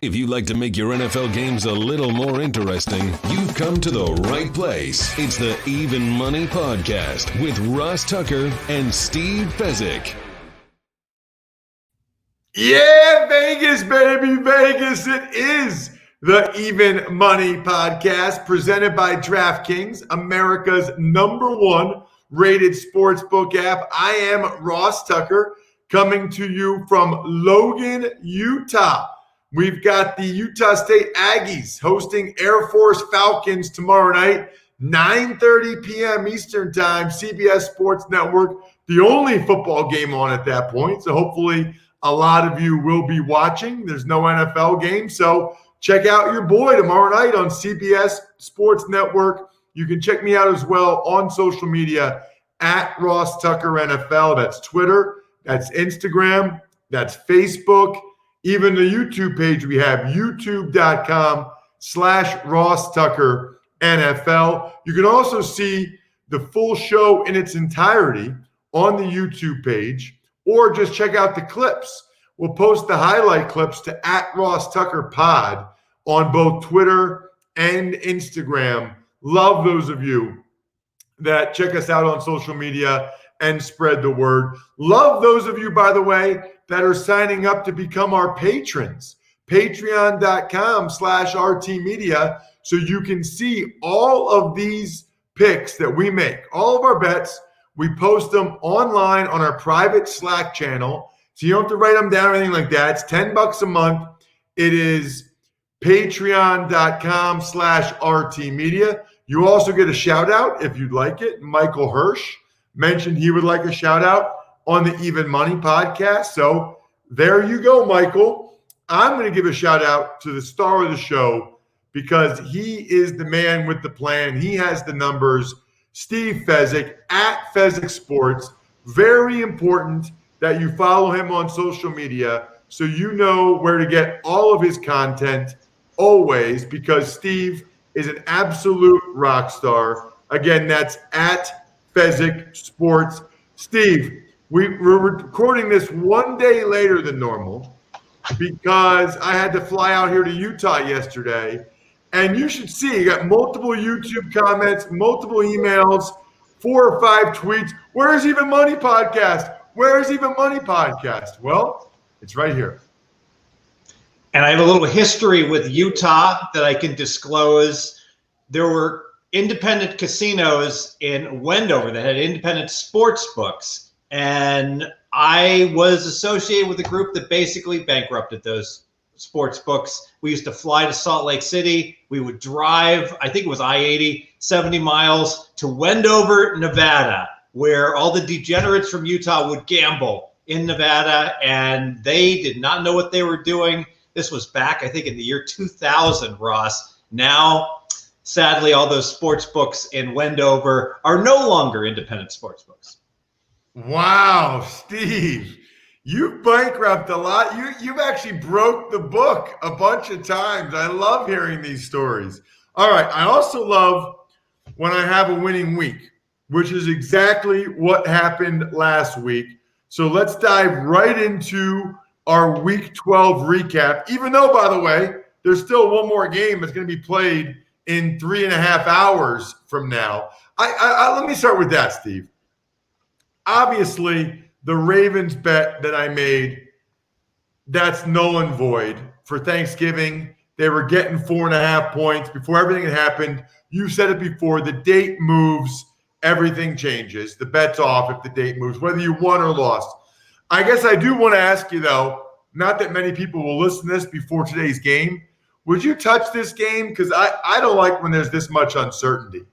If you'd like to make your NFL games a little more interesting, you've come to the right place. It's the Even Money Podcast with Ross Tucker and Steve Fezzik. Yeah, Vegas, baby, Vegas. It is the Even Money Podcast presented by DraftKings, America's #1 rated sportsbook app. I am Ross Tucker coming to you from Logan, Utah. We've got the Utah State Aggies hosting Air Force Falcons tomorrow night, 9:30 p.m. Eastern Time, CBS Sports Network, the only football game on at that point. So hopefully a lot of you will be watching. There's no NFL game, so check out your boy tomorrow night on CBS Sports Network. You can check me out as well on social media at Ross Tucker NFL. That's Twitter, that's Instagram, that's Facebook. Even the YouTube page we have, youtube.com/Ross Tucker NFL. You can also see the full show in its entirety on the YouTube page, or just check out the clips. We'll post the highlight clips to @RossTuckerPod on both Twitter and Instagram. Love those of you that check us out on social media and spread the word. Love those of you, by the way, that are signing up to become our patrons. Patreon.com/RT Media, so you can see all of these picks that we make, all of our bets. We post them online on our private Slack channel, so you don't have to write them down or anything like that. It's $10 a month. It is patreon.com/RT Media. You also get a shout out if you'd like it. Michael Hirsch mentioned he would like a shout out on the Even Money podcast. So there you go, Michael. I'm going to give a shout out to the star of the show because he is the man with the plan. He has the numbers. Steve Fezzik at Fezzik Sports. Very important that you follow him on social media so you know where to get all of his content always, because Steve is an absolute rock star. Again, that's at Fezzik Sports. Steve, we're recording this one day later than normal because I had to fly out here to Utah yesterday. And you should see, you got multiple YouTube comments, multiple emails, 4 or 5 tweets. Where's Even Money Podcast? Where's Even Money Podcast? Well, it's right here. And I have a little history with Utah that I can disclose. There were independent casinos in Wendover that had independent sports books. And I was associated with a group that basically bankrupted those sports books. We used to fly to Salt Lake City. We would drive, I think it was I-80, 70 miles to Wendover, Nevada, where all the degenerates from Utah would gamble in Nevada, and they did not know what they were doing. This was back, I think, in the year 2000, Ross. Now, sadly, all those sports books in Wendover are no longer independent sports books. Wow, Steve. You've bankrupted a lot. You've actually broke the book a bunch of times. I love hearing these stories. All right. I also love when I have a winning week, which is exactly what happened last week. So let's dive right into our Week 12 recap, even though, by the way, there's still one more game that's going to be played in 3.5 hours from now. Let me start with that, Steve. Obviously, the Ravens bet that I made, that's null and void. For Thanksgiving, they were getting 4.5 points before everything had happened. You said it before, the date moves, everything changes. The bet's off if the date moves, whether you won or lost. I guess I do want to ask you, though, not that many people will listen to this before today's game, would you touch this game? Because I don't like when there's this much uncertainty.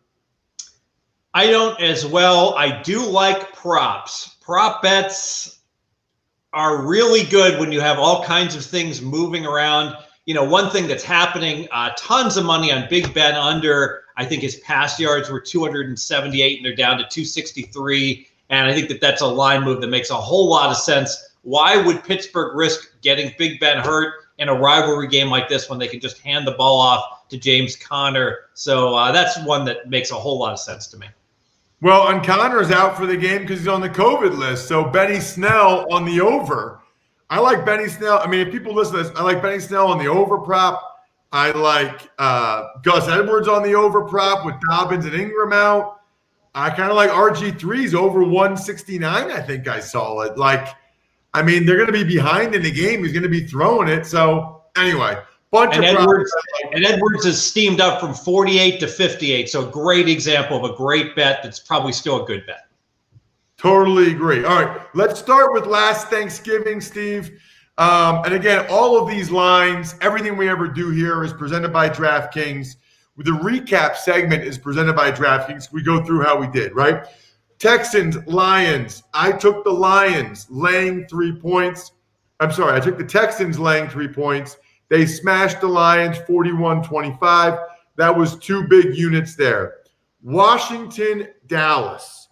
I don't as well. I do like props. Prop bets are really good when you have all kinds of things moving around. You know, one thing that's happening, tons of money on Big Ben under. I think his pass yards were 278 and they're down to 263. And I think that's a line move that makes a whole lot of sense. Why would Pittsburgh risk getting Big Ben hurt in a rivalry game like this when they can just hand the ball off to James Conner? So that's one that makes a whole lot of sense to me. Well, and Connor's out for the game because he's on the COVID list. So Benny Snell on the over. I like Benny Snell. I mean, if people listen to this, I like Benny Snell on the over prop. I like Gus Edwards on the over prop with Dobbins and Ingram out. I kind of like RG3's over 169. I think I saw it. Like, I mean, they're going to be behind in the game. He's going to be throwing it. So anyway, Edwards is steamed up from 48 to 58. So a great example of a great bet that's probably still a good bet. Totally agree. All right, let's start with last Thanksgiving, Steve. And again, all of these lines, everything we ever do here is presented by DraftKings. The recap segment is presented by DraftKings. We go through how we did, right? Texans, Lions. I took the Lions laying 3 points. I'm sorry, I took the Texans laying 3 points. They smashed the Lions 41-25. That was 2 big units there. Washington, Dallas.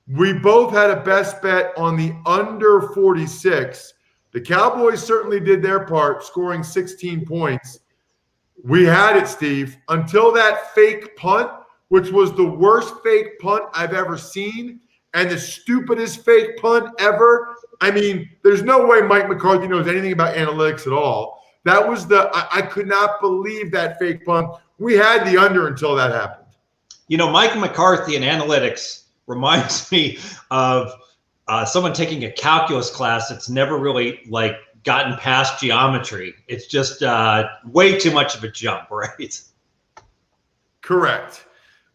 We both had a best bet on the under 46. The Cowboys certainly did their part, scoring 16 points. We had it, Steve, until that fake punt, which was the worst fake punt I've ever seen and the stupidest fake punt ever. I mean, there's no way Mike McCarthy knows anything about analytics at all. That was I could not believe that fake punt. We had the under until that happened. You know, Mike McCarthy and analytics reminds me of someone taking a calculus class that's never really like gotten past geometry. It's just way too much of a jump, right? Correct.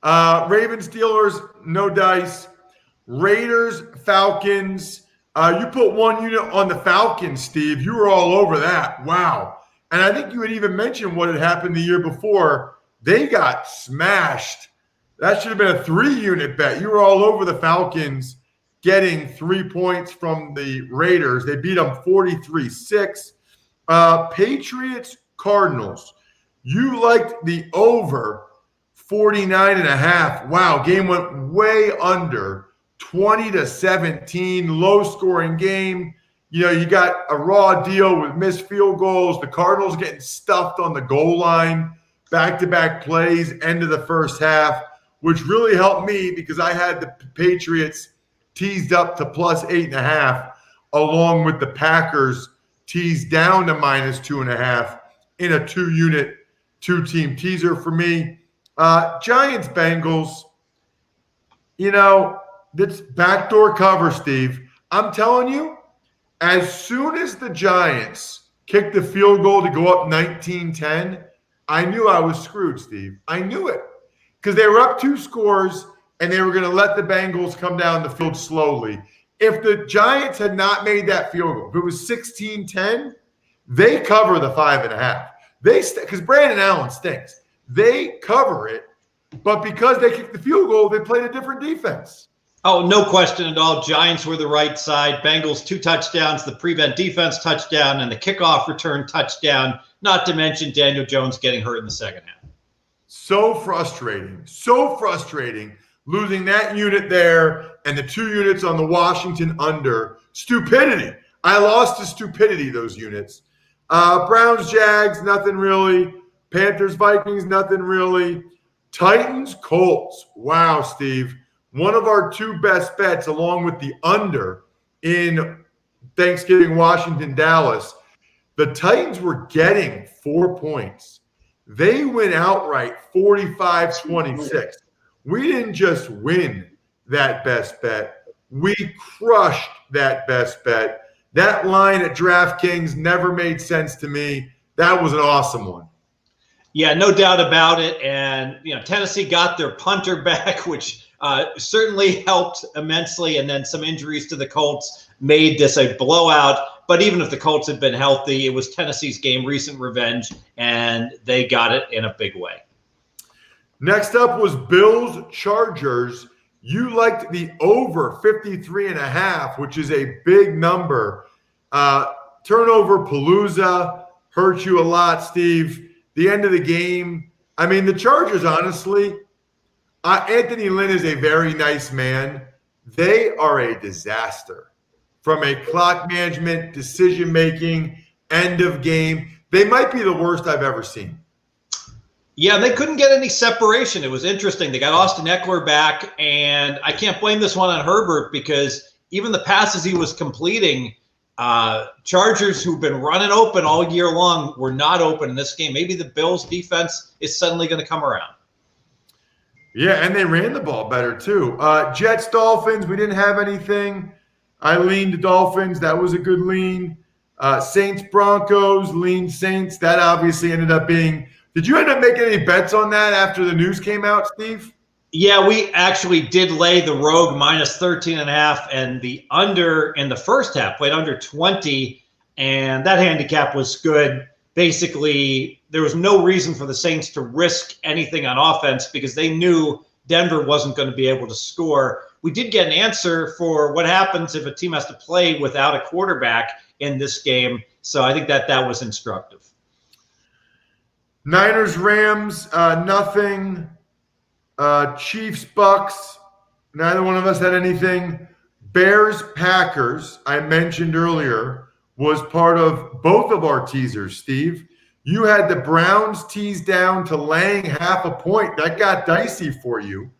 Ravens, Steelers, no dice. Raiders, Falcons. You put 1 unit on the Falcons, Steve. You were all over that. Wow. And I think you had even mentioned what had happened the year before. They got smashed. That should have been a 3-unit bet. You were all over the Falcons getting 3 points from the Raiders. They beat them 43-6. Patriots, Cardinals. You liked the over 49.5. Wow, game went way under. 20-17, low-scoring game. You know, you got a raw deal with missed field goals. The Cardinals getting stuffed on the goal line. Back-to-back plays, end of the first half, which really helped me because I had the Patriots teased up to plus 8.5, along with the Packers teased down to minus 2.5 in a 2-unit, 2-team teaser for me. Giants, Bengals, you know, that's backdoor cover, Steve. I'm telling you, as soon as the Giants kicked the field goal to go up 19-10, I knew I was screwed, Steve. I knew it. Because they were up 2 scores, and they were going to let the Bengals come down the field slowly. If the Giants had not made that field goal, if it was 16-10, they cover the 5.5. Because Brandon Allen stinks. They cover it, but because they kicked the field goal, they played a different defense. Oh, no question at all. Giants were the right side. Bengals 2 touchdowns, the prevent defense touchdown, and the kickoff return touchdown, not to mention Daniel Jones getting hurt in the second half. So frustrating losing that unit there and the 2 units on the Washington under. Stupidity. I lost to stupidity, those units. Browns, Jags, nothing really. Panthers, Vikings, nothing really. Titans, Colts. Wow, Steve. One of our 2 best bets, along with the under in Thanksgiving, Washington, Dallas. The Titans were getting 4 points. They went outright 45-26. We didn't just win that best bet. We crushed that best bet. That line at DraftKings never made sense to me. That was an awesome one. Yeah, no doubt about it. And, you know, Tennessee got their punter back, which certainly helped immensely. And then some injuries to the Colts made this a blowout. But even if the Colts had been healthy, it was Tennessee's game, recent revenge, and they got it in a big way. Next up was Bills Chargers. You liked the over 53.5, which is a big number. Turnover palooza hurt you a lot, Steve. The end of the game. I mean, the Chargers, honestly, Anthony Lynn is a very nice man. They are a disaster from a clock management, decision-making, end of game. They might be the worst I've ever seen. Yeah, they couldn't get any separation. It was interesting. They got Austin Eckler back, and I can't blame this one on Herbert because even the passes he was completing, Chargers, who've been running open all year long, were not open in this game. Maybe the Bills' defense is suddenly going to come around. Yeah, and they ran the ball better too. Jets, Dolphins, we didn't have anything. I leaned the Dolphins. That was a good lean. Saints, Broncos, lean Saints. That obviously ended up being – did you end up making any bets on that after the news came out, Steve? Yeah, we actually did lay the rogue minus 13.5 and the under in the first half, played under 20, and that handicap was good. Basically, there was no reason for the Saints to risk anything on offense because they knew Denver wasn't going to be able to score. We did get an answer for what happens if a team has to play without a quarterback in this game, so I think that was instructive. Niners, Rams, nothing. Chiefs, Bucks, neither one of us had anything. Bears, Packers, I mentioned earlier, was part of both of our teasers, Steve. You had the Browns teased down to laying half a point. That got dicey for you.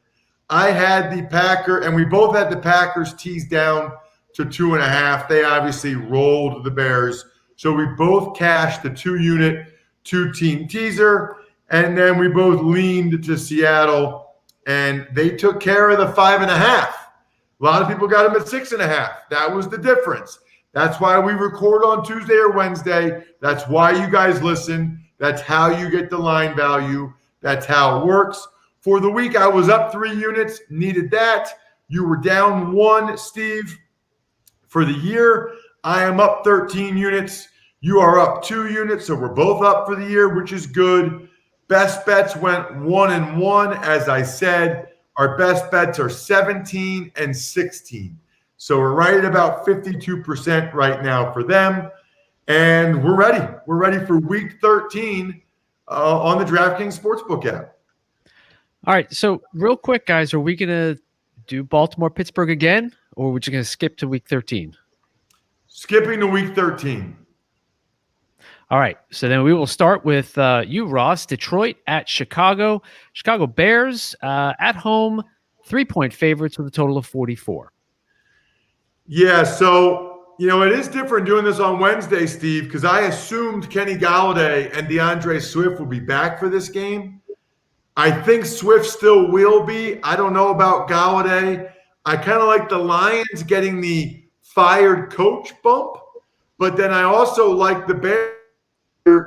I had the Packer, and we both had the Packers teased down to 2.5. They obviously rolled the Bears. So we both cashed the 2-unit, 2-team teaser, and then we both leaned to Seattle. And they took care of the 5.5. A lot of people got them at 6.5. That was the difference. That's why we record on Tuesday or Wednesday. That's why you guys listen. That's how you get the line value. That's how it works. For the week, I was up 3 units, needed that. You were down 1, Steve. For the year, I am up 13 units. You are up 2 units, so we're both up for the year, which is good. Best bets went 1-1. As I said, our best bets are 17 and 16. So we're right at about 52% right now for them. And we're ready. We're ready for week 13 on the DraftKings Sportsbook app. All right. So real quick, guys, are we going to do Baltimore-Pittsburgh again, or are we just going to skip to week 13? Skipping to week 13. All right, so then we will start with you, Ross. Detroit at Chicago. Chicago Bears at home, 3-point favorites with a total of 44. Yeah, so, it is different doing this on Wednesday, Steve, because I assumed Kenny Golladay and DeAndre Swift would be back for this game. I think Swift still will be. I don't know about Golladay. I kind of like the Lions getting the fired coach bump, but then I also like the Bears.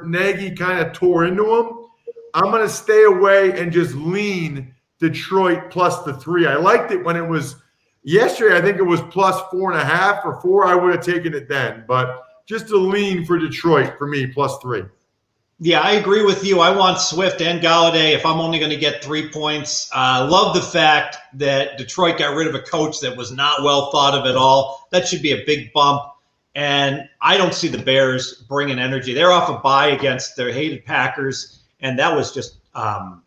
Nagy kind of tore into him. I'm going to stay away and just lean Detroit plus the 3. I liked it when it was yesterday. I think it was plus 4.5 or 4. I would have taken it then, but just a lean for Detroit for me, plus 3. Yeah, I agree with you. I want Swift and Golladay if I'm only going to get 3 points. Love the fact that Detroit got rid of a coach that was not well thought of at all. That should be a big bump. And I don't see the Bears bringing energy. They're off a bye against their hated Packers, and that was just a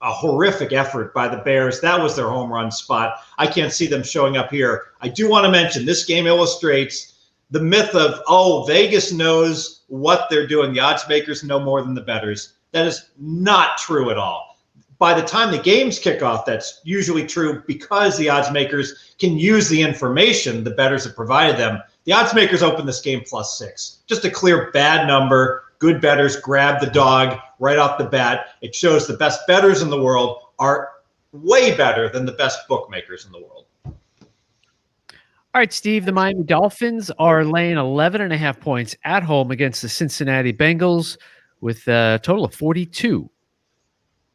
horrific effort by the Bears. That was their home run spot. I can't see them showing up here. I do want to mention this game illustrates the myth of, Vegas knows what they're doing. The odds makers know more than the bettors. That is not true at all. By the time the games kick off, that's usually true because the odds makers can use the information the bettors have provided them. The odds makers open this game plus 6. Just a clear bad number. Good bettors grab the dog right off the bat. It shows the best bettors in the world are way better than the best bookmakers in the world. All right, Steve, the Miami Dolphins are laying 11.5 points at home against the Cincinnati Bengals with a total of 42.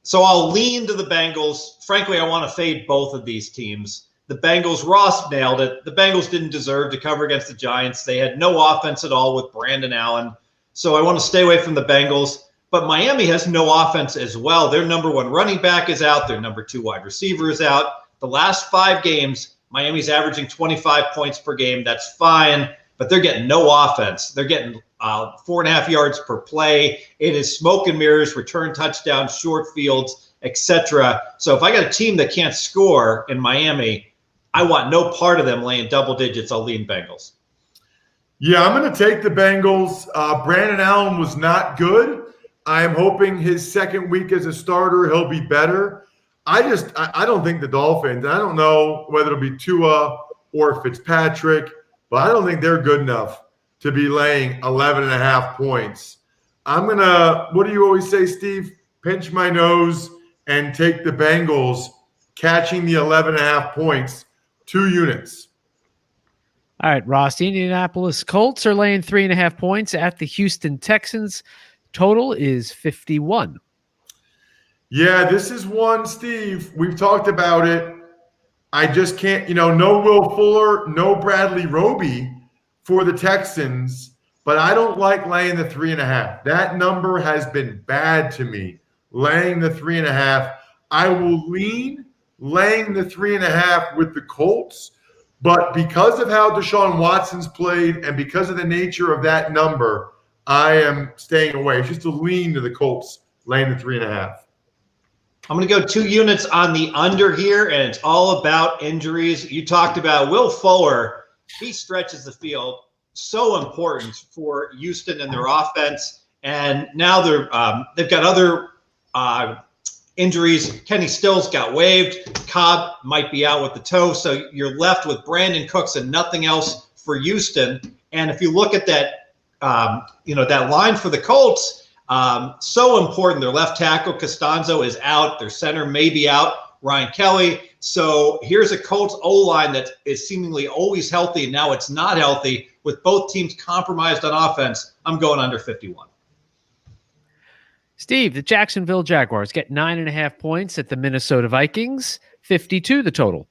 So I'll lean to the Bengals. Frankly, I want to fade both of these teams. The Bengals, Ross nailed it. The Bengals didn't deserve to cover against the Giants. They had no offense at all with Brandon Allen. So I want to stay away from the Bengals. But Miami has no offense as well. Their number 1 running back is out. Their number 2 wide receiver is out. The last 5 games, Miami's averaging 25 points per game. That's fine, but they're getting no offense. They're getting 4.5 yards per play. It is smoke and mirrors, return touchdowns, short fields, etc. So if I got a team that can't score in Miami, I want no part of them laying double digits. I'll lean Bengals. Yeah, I'm going to take the Bengals. Brandon Allen was not good. I am hoping his second week as a starter, he'll be better. I don't think the Dolphins, I don't know whether it'll be Tua or Fitzpatrick, but I don't think they're good enough to be laying 11.5 points. I'm going to, what do you always say, Steve? Pinch my nose and take the Bengals catching the 11.5 points, 2 units. All right, Ross, the Indianapolis Colts are laying 3.5 points at the Houston Texans. Total is 51. Yeah, this is one, Steve. We've talked about it. I just can't, no Will Fuller, no Bradley Roby for the Texans, but I don't like laying the 3.5. That number has been bad to me. Laying the 3.5. I will lean laying the 3.5 with the Colts, but because of how Deshaun Watson's played and because of the nature of that number, I am staying away. It's just a lean to the Colts, laying the 3.5. I'm going to go 2 units on the under here, and it's all about injuries. You talked about Will Fuller. He stretches the field. So important for Houston and their offense. And now they've got other injuries. Kenny Stills got waived. Cobb might be out with the toe. So you're left with Brandon Cooks and nothing else for Houston. And if you look at that, that line for the Colts, so important. Their left tackle, Costanzo, is out. Their center may be out, Ryan Kelly. So here's a Colts O-line that is seemingly always healthy, and now it's not healthy. With both teams compromised on offense, I'm going under 51. Steve, the Jacksonville Jaguars get 9.5 points at the Minnesota Vikings. 52 the total.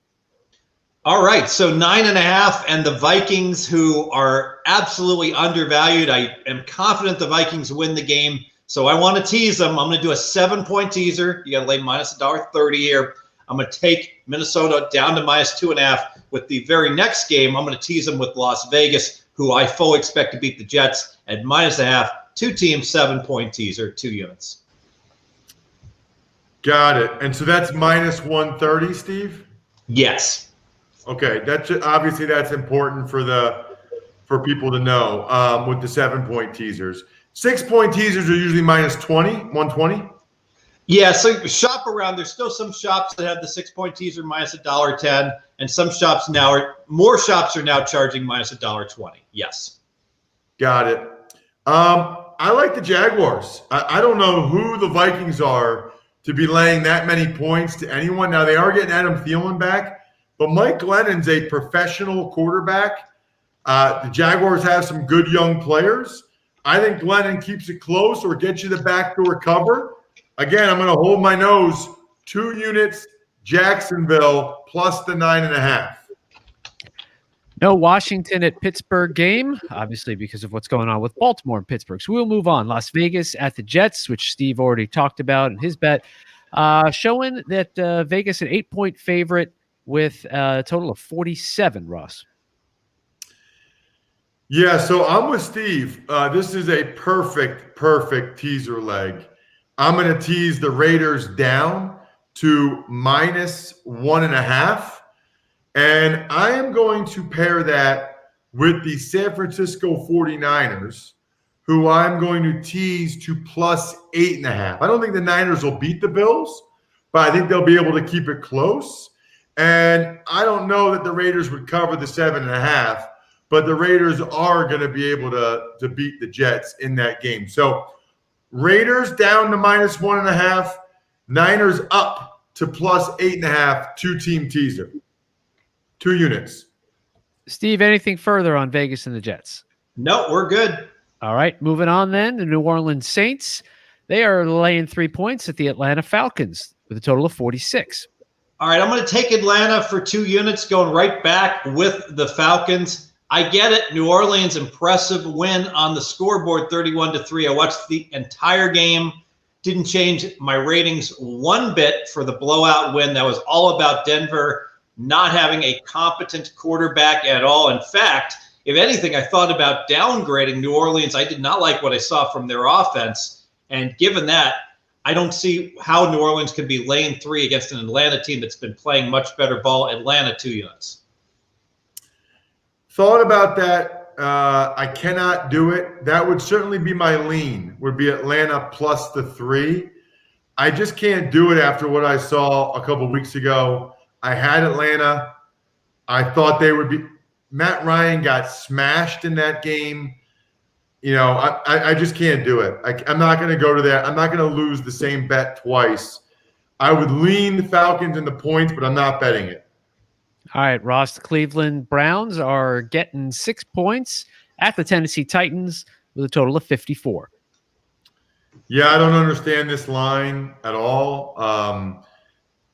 All right, so 9.5, and the Vikings, who are absolutely undervalued. I am confident the Vikings win the game, so I want to tease them. I'm going to do a 7-point teaser. You got to lay minus $1.30 here. I'm going to take Minnesota down to minus 2.5. With the very next game, I'm going to tease them with Las Vegas, who I fully expect to beat the Jets at minus 1.5. 2 teams, 7-point teaser, 2 units. Got it. And so that's minus 130, Steve? Yes. Okay, obviously that's important for people to know with the 7-point teasers. 6-point teasers are usually minus 120. Yeah, so shop around. There's still some shops that have the 6-point teaser minus $1.10, and some shops more shops are now charging minus $1.20. Yes. Got it. I like the Jaguars. I don't know who the Vikings are to be laying that many points to anyone. Now, they are getting Adam Thielen back, but Mike Glennon's a professional quarterback. The Jaguars have some good young players. I think Glennon keeps it close or gets you the backdoor cover. Again, I'm going to hold my nose. 2 units, Jacksonville, plus the 9.5. No Washington at Pittsburgh game, obviously because of what's going on with Baltimore and Pittsburgh. So we'll move on. Las Vegas at the Jets, which Steve already talked about in his bet, showing that Vegas an 8-point favorite with a total of 47, Ross. Yeah, so I'm with Steve. This is a perfect teaser leg. I'm going to tease the Raiders down to minus 1.5. And I am going to pair that with the San Francisco 49ers, who I'm going to tease to plus 8.5. I don't think the Niners will beat the Bills, but I think they'll be able to keep it close. And I don't know that the Raiders would cover the 7.5, but the Raiders are going to be able to beat the Jets in that game. So Raiders down to minus 1.5, Niners up to plus 8.5, 2-team teaser. 2 units. Steve, anything further on Vegas and the Jets? No, we're good. All right, moving on then. The New Orleans Saints, they are laying 3 points at the Atlanta Falcons with a total of 46. All right, I'm going to take Atlanta for 2 units, going right back with the Falcons. I get it. New Orleans, impressive win on the scoreboard, 31-3. I watched the entire game. Didn't change my ratings one bit for the blowout win. That was all about Denver not having a competent quarterback at all. In fact, if anything, I thought about downgrading New Orleans. I did not like what I saw from their offense. And given that, I don't see how New Orleans can be laying 3 against an Atlanta team that's been playing much better ball. Atlanta, 2 units. Thought about that. I cannot do it. That would certainly be my lean, would be Atlanta plus the 3. I just can't do it after what I saw a couple weeks ago. I had Atlanta. I thought they would be – Matt Ryan got smashed in that game. I just can't do it. I'm not going to go to that. I'm not going to lose the same bet twice. I would lean the Falcons in the points, but I'm not betting it. All right, Ross, the Cleveland Browns are getting 6 points at the Tennessee Titans with a total of 54. Yeah, I don't understand this line at all.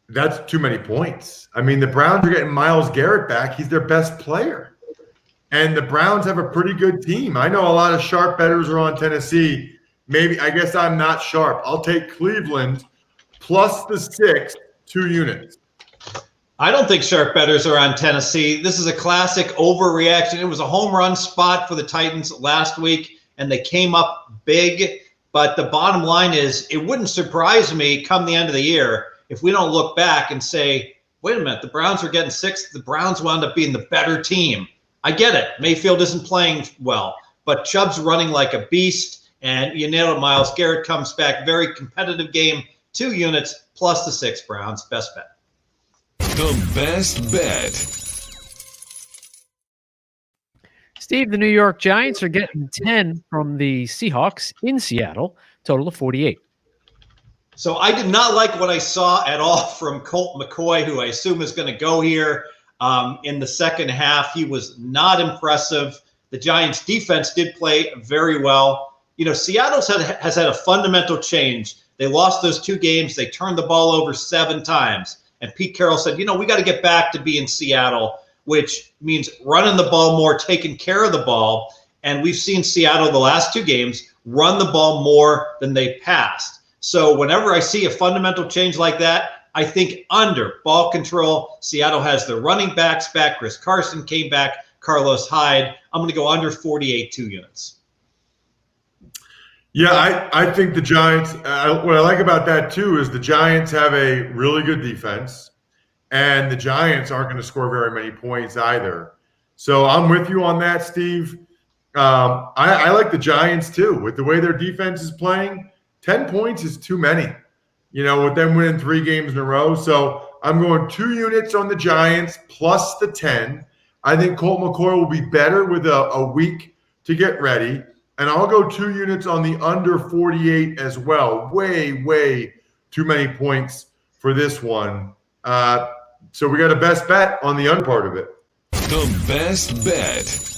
That's too many points. I mean, the Browns are getting Myles Garrett back. He's their best player. And the Browns have a pretty good team. I know a lot of sharp bettors are on Tennessee. I guess I'm not sharp. I'll take Cleveland plus the 6, 2 units. I don't think sharp bettors are on Tennessee. This is a classic overreaction. It was a home run spot for the Titans last week, and they came up big. But the bottom line is, it wouldn't surprise me come the end of the year if we don't look back and say, wait a minute, the Browns are getting 6. The Browns wound up being the better team. I get it. Mayfield isn't playing well, but Chubb's running like a beast. And you nailed it, Myles Garrett comes back. Very competitive game. 2 units plus the 6 Browns. Best bet. The best bet. Steve, the New York Giants are getting 10 from the Seahawks in Seattle, total of 48. So I did not like what I saw at all from Colt McCoy, who I assume is going to go here in the second half. He was not impressive. The Giants defense did play very well. Seattle has had a fundamental change. They lost those 2 games. They turned the ball over 7 times. And Pete Carroll said, we got to get back to being Seattle, which means running the ball more, taking care of the ball. And we've seen Seattle the last 2 games run the ball more than they passed. So whenever I see a fundamental change like that, I think under ball control. Seattle has their running backs back. Chris Carson came back. Carlos Hyde. I'm going to go under 48, 2 units. Yeah, I think the Giants, what I like about that too is the Giants have a really good defense, and the Giants aren't going to score very many points either. So I'm with you on that, Steve. I like the Giants too. With the way their defense is playing, 10 points is too many, with them winning 3 games in a row. So I'm going 2 units on the Giants plus the 10. I think Colt McCoy will be better with a week to get ready. And I'll go 2 units on the under 48 as well. Way, way too many points for this one. So we got a best bet on the under part of it. The best bet.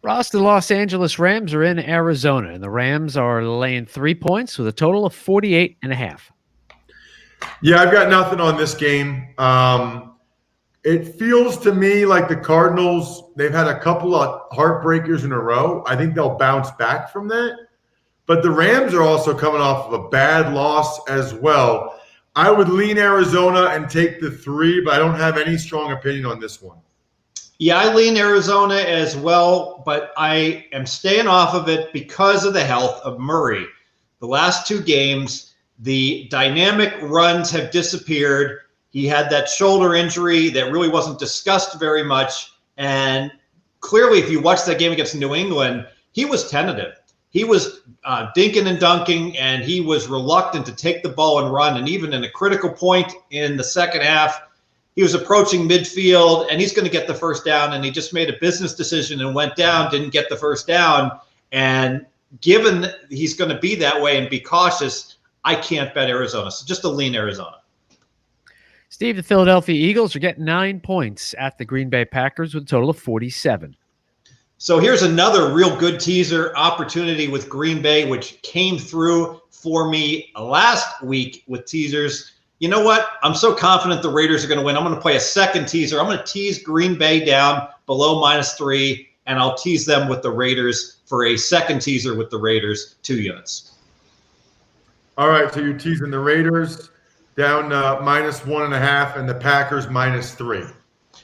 Ross, the Los Angeles Rams are in Arizona, and the Rams are laying 3 points with a total of 48.5. Yeah, I've got nothing on this game. It feels to me like the Cardinals, they've had a couple of heartbreakers in a row. I think they'll bounce back from that. But the Rams are also coming off of a bad loss as well. I would lean Arizona and take the 3, but I don't have any strong opinion on this one. Yeah, I lean Arizona as well, but I am staying off of it because of the health of Murray. The last 2 games, the dynamic runs have disappeared. He had that shoulder injury that really wasn't discussed very much. And clearly, if you watch that game against New England, he was tentative. He was dinking and dunking, and he was reluctant to take the ball and run. And even in a critical point in the second half, he was approaching midfield, and he's going to get the first down. And he just made a business decision and went down, didn't get the first down. And given that he's going to be that way and be cautious, I can't bet Arizona. So just a lean Arizona. Steve, the Philadelphia Eagles are getting 9 points at the Green Bay Packers with a total of 47. So here's another real good teaser opportunity with Green Bay, which came through for me last week with teasers. You know what? I'm so confident the Raiders are going to win. I'm going to play a second teaser. I'm going to tease Green Bay down below -3, and I'll tease them with the Raiders for a second teaser with the Raiders, 2 units. All right, so you're teasing the Raiders down -1.5 and the Packers -3.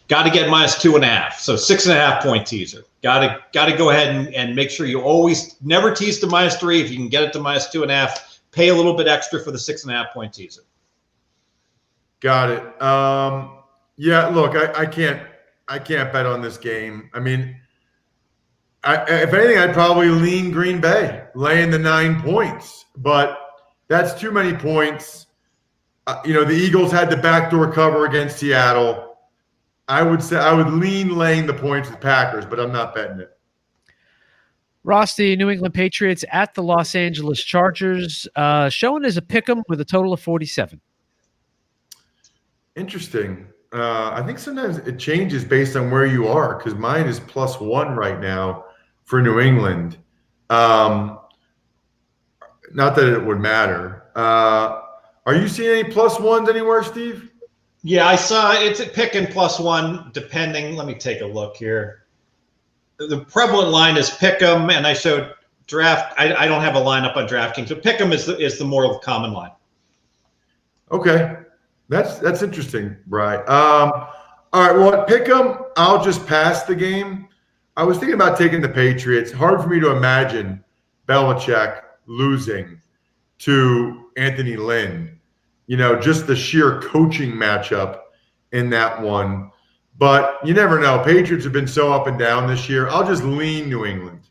Got to get -2.5. So 6.5 point teaser. Got to go ahead and make sure you always never tease to -3. If you can get it to -2.5, pay a little bit extra for the 6.5 point teaser. Got it. Yeah, look, I can't bet on this game. I mean, if anything, I'd probably lean Green Bay, laying the 9 points, but that's too many points. The Eagles had the backdoor cover against Seattle. I would say I would lean laying the points with the Packers, but I'm not betting it. Ross, the New England Patriots at the Los Angeles Chargers, showing as a pick'em with a total of 47. Interesting. I think sometimes it changes based on where you are, because mine is +1 right now for New England. Not that it would matter. Are you seeing any +1s anywhere, Steve? Yeah, I saw it's a pick and +1 depending. Let me take a look here. The prevalent line is pick'em, and I showed draft. I don't have a lineup on DraftKings, but pick'em is the more common line. Okay, that's interesting, Bri. All right, well, at pick'em, I'll just pass the game. I was thinking about taking the Patriots. Hard for me to imagine Belichick losing to Anthony Lynn. Just the sheer coaching matchup in that one. But you never know. Patriots have been so up and down this year. I'll just lean New England.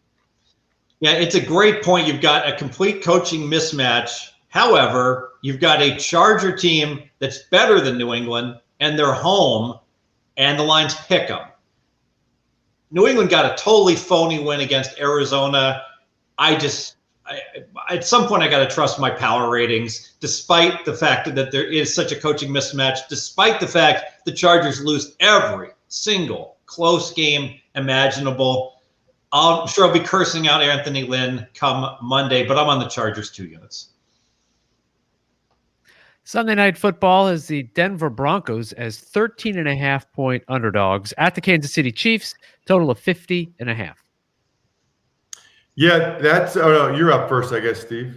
Yeah, it's a great point. You've got a complete coaching mismatch. However, you've got a Charger team that's better than New England, and they're home, and the line's pick 'em. New England got a totally phony win against Arizona. At some point, I got to trust my power ratings, despite the fact that there is such a coaching mismatch, despite the fact the Chargers lose every single close game imaginable. I'm sure I'll be cursing out Anthony Lynn come Monday, but I'm on the Chargers 2 units. Sunday Night Football has the Denver Broncos as 13.5-point underdogs at the Kansas City Chiefs, total of 50.5. Yeah, you're up first, I guess, Steve.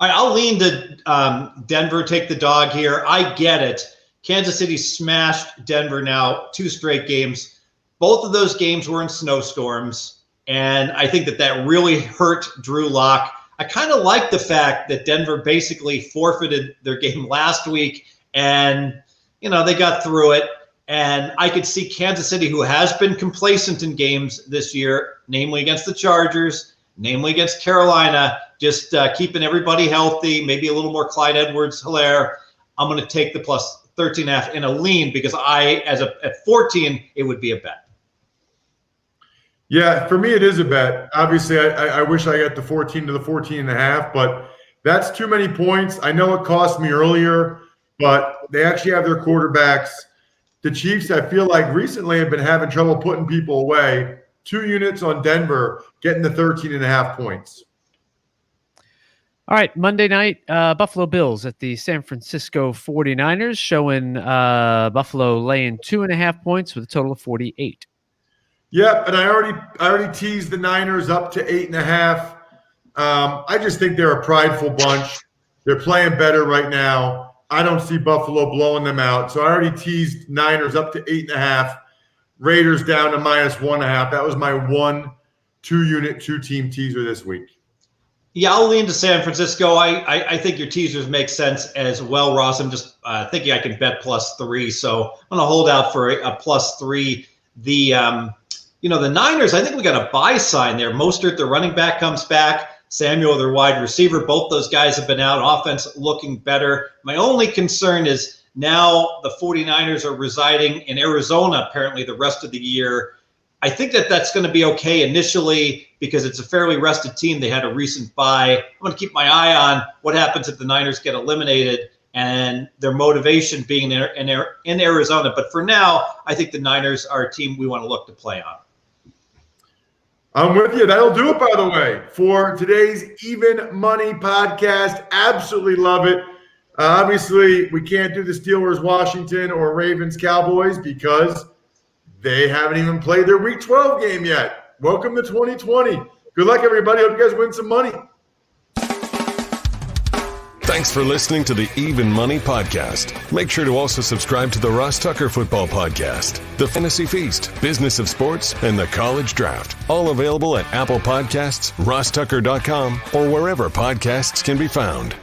All right, I'll lean to Denver, take the dog here. I get it. Kansas City smashed Denver now 2 straight games. Both of those games were in snowstorms, and I think that really hurt Drew Lock. I kind of like the fact that Denver basically forfeited their game last week, and they got through it. And I could see Kansas City, who has been complacent in games this year, namely against the Chargers, namely against Carolina, just keeping everybody healthy, maybe a little more Clyde Edwards-Helaire. I'm going to take the plus 13.5 in a lean because at 14, it would be a bet. Yeah, for me, it is a bet. Obviously, I wish I got the 14 to the 14.5, but that's too many points. I know it cost me earlier, but they actually have their quarterbacks. The Chiefs, I feel like recently have been having trouble putting people away. 2 units on Denver, getting the 13.5 points. All right, Monday night, Buffalo Bills at the San Francisco 49ers, showing Buffalo laying 2.5 points with a total of 48. Yep, and I already teased the Niners up to 8.5. I just think they're a prideful bunch. They're playing better right now. I don't see Buffalo blowing them out. So I already teased Niners up to 8.5. Raiders down to -1.5. That was my 1 2-unit 2-team teaser this week. Yeah, I'll lean to San Francisco. I think your teasers make sense as well, Ross. I'm just thinking I can bet +3, so I'm going to hold out for a +3. The Niners, I think we got a buy sign there. Mostert, the running back, comes back. Samuel, their wide receiver. Both those guys have been out. Offense looking better. My only concern is now the 49ers are residing in Arizona, apparently, the rest of the year. I think that's going to be okay initially because it's a fairly rested team. They had a recent bye. I'm going to keep my eye on what happens if the Niners get eliminated and their motivation being in Arizona. But for now, I think the Niners are a team we want to look to play on. I'm with you. That'll do it, by the way, for today's Even Money podcast. Absolutely love it. Obviously, we can't do the Steelers, Washington, or Ravens, Cowboys because they haven't even played their Week 12 game yet. Welcome to 2020. Good luck, everybody. Hope you guys win some money. Thanks for listening to the Even Money podcast. Make sure to also subscribe to the Ross Tucker Football Podcast, the Fantasy Feast, Business of Sports, and the College Draft. All available at Apple Podcasts, rosstucker.com, or wherever podcasts can be found.